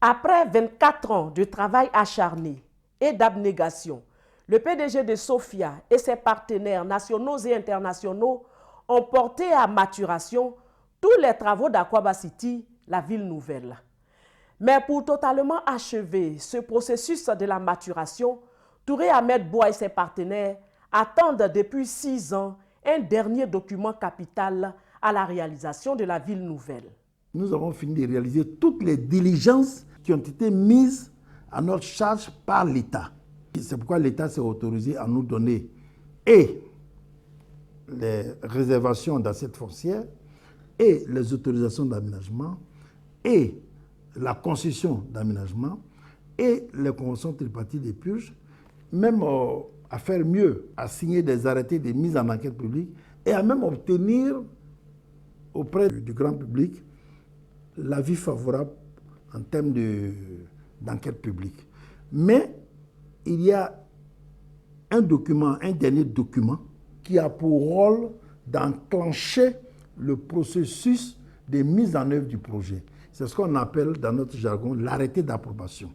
Après 24 ans de travail acharné et d'abnégation, le PDG de Sofia et ses partenaires nationaux et internationaux ont porté à maturation tous les travaux d'Akwaba City, la ville nouvelle. Mais pour totalement achever ce processus de la maturation, Touré Ahmed Boua et ses partenaires attendent depuis 6 ans un dernier document capital à la réalisation de la ville nouvelle. Nous avons fini de réaliser toutes les diligences qui ont été mises à notre charge par l'État. C'est pourquoi l'État s'est autorisé à nous donner et les réservations d'assiette foncière et les autorisations d'aménagement et la concession d'aménagement et les conventions tripartites des purges, même à faire mieux, à signer des arrêtés de mise en enquête publique et à même obtenir auprès du grand public l'avis favorable en termes d'enquête publique. Mais il y a un dernier document qui a pour rôle d'enclencher le processus de mise en œuvre du projet. C'est ce qu'on appelle dans notre jargon l'arrêté d'approbation.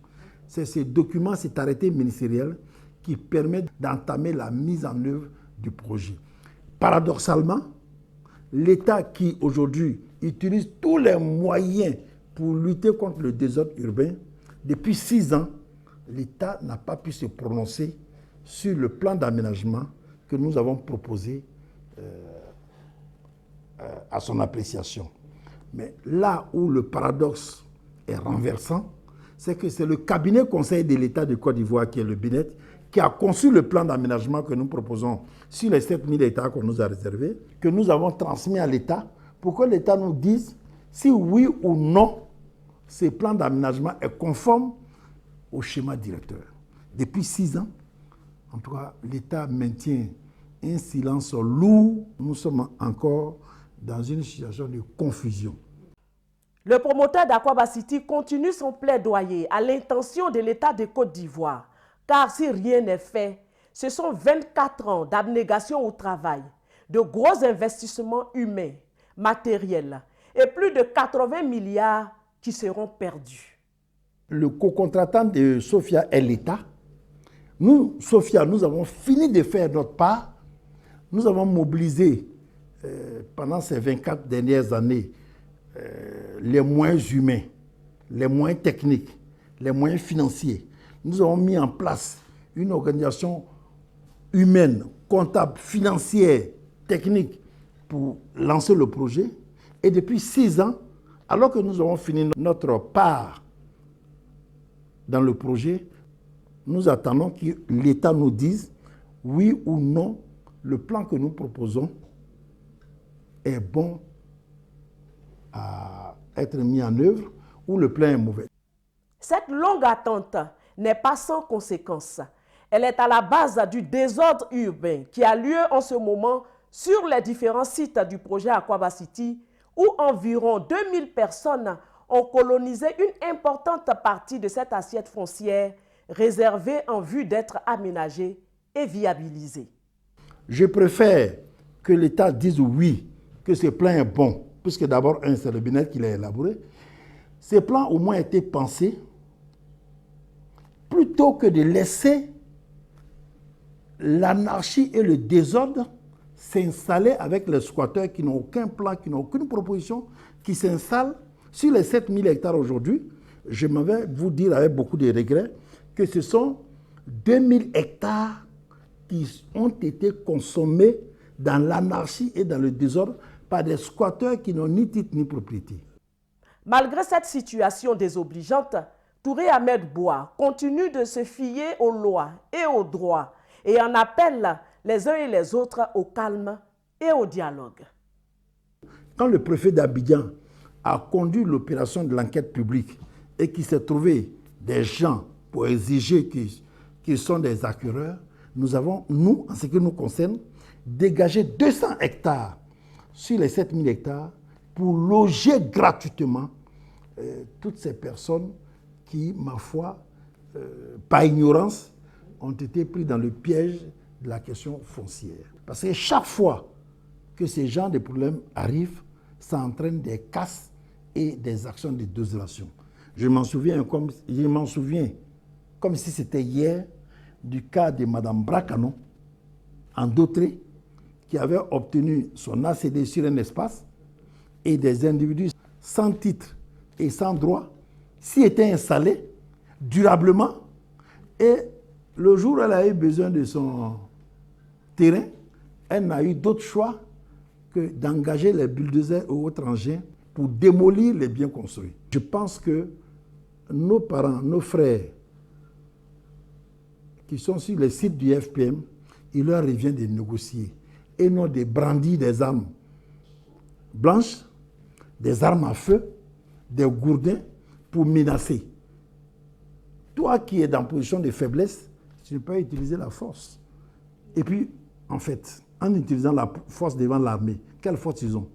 C'est ce document, cet arrêté ministériel qui permet d'entamer la mise en œuvre du projet. Paradoxalement, l'État qui aujourd'hui utilise tous les moyens pour lutter contre le désordre urbain, depuis 6 ans, l'État n'a pas pu se prononcer sur le plan d'aménagement que nous avons proposé à son appréciation. Mais là où le paradoxe est renversant, c'est que c'est le cabinet conseil de l'État de Côte d'Ivoire, qui est le BINET, qui a conçu le plan d'aménagement que nous proposons sur les 7000 hectares qu'on nous a réservés, que nous avons transmis à l'État pour que l'État nous dise si oui ou non ce plan d'aménagement est conforme au schéma directeur. Depuis 6 ans, en tout cas, l'État maintient un silence lourd. Nous sommes encore dans une situation de confusion. Le promoteur d'Akwaba City continue son plaidoyer à l'intention de l'État de Côte d'Ivoire, car si rien n'est fait, ce sont 24 ans d'abnégation au travail, de gros investissements humains, matériels et plus de 80 milliards qui seront perdus. Le co-contractant de Sofia est l'État. Nous, Sofia, nous avons fini de faire notre part. Nous avons mobilisé pendant ces 24 dernières années les moyens humains, les moyens techniques, les moyens financiers. Nous avons mis en place une organisation humaine, comptable, financière, technique pour lancer le projet. Et depuis 6 ans, alors que nous avons fini notre part dans le projet, nous attendons que l'État nous dise oui ou non, le plan que nous proposons est bon à être mis en œuvre ou le plan est mauvais. Cette longue attente n'est pas sans conséquence. Elle est à la base du désordre urbain qui a lieu en ce moment sur les différents sites du projet Akwaba City, où environ 2000 personnes ont colonisé une importante partie de cette assiette foncière réservée en vue d'être aménagée et viabilisée. Je préfère que l'État dise oui, que ce plan est bon, puisque d'abord, c'est le BINET qui l'a élaboré. Ce plan au moins a été pensé, plutôt que de laisser l'anarchie et le désordre s'installer avec les squatteurs qui n'ont aucun plan, qui n'ont aucune proposition, qui s'installent sur les 7000 hectares aujourd'hui. Je m'en vais vous dire avec beaucoup de regrets que ce sont 2000 hectares qui ont été consommés dans l'anarchie et dans le désordre par des squatteurs qui n'ont ni titre ni propriété. Malgré cette situation désobligeante, Touré Ahmed Boua continue de se fier aux lois et aux droits et en appelle les uns et les autres au calme et au dialogue. Quand le préfet d'Abidjan a conduit l'opération de l'enquête publique et qu'il s'est trouvé des gens pour exiger qu'ils sont des acquéreurs, nous avons, nous, en ce qui nous concerne, dégagé 200 hectares sur les 7000 hectares pour loger gratuitement toutes ces personnes qui, ma foi, par ignorance, ont été pris dans le piège de la question foncière. Parce que chaque fois que ces genres de problèmes arrivent, ça entraîne des casses et des actions de désolation. Je m'en souviens comme si c'était hier du cas de Mme Bracano, en Dautré, qui avait obtenu son ACD sur un espace et des individus sans titre et sans droit s'y étaient installés durablement et le jour où elle a eu besoin de son terrain, elle n'a eu d'autre choix que d'engager les bulldozers ou autres engins pour démolir les biens construits. Je pense que nos parents, nos frères qui sont sur les sites du FPM, il leur revient de négocier et non de brandir des armes blanches, des armes à feu, des gourdins pour menacer. Toi qui es dans position de faiblesse, tu ne peux pas utiliser la force. Et puis, en fait, en utilisant la force devant l'armée, quelle force ils ont?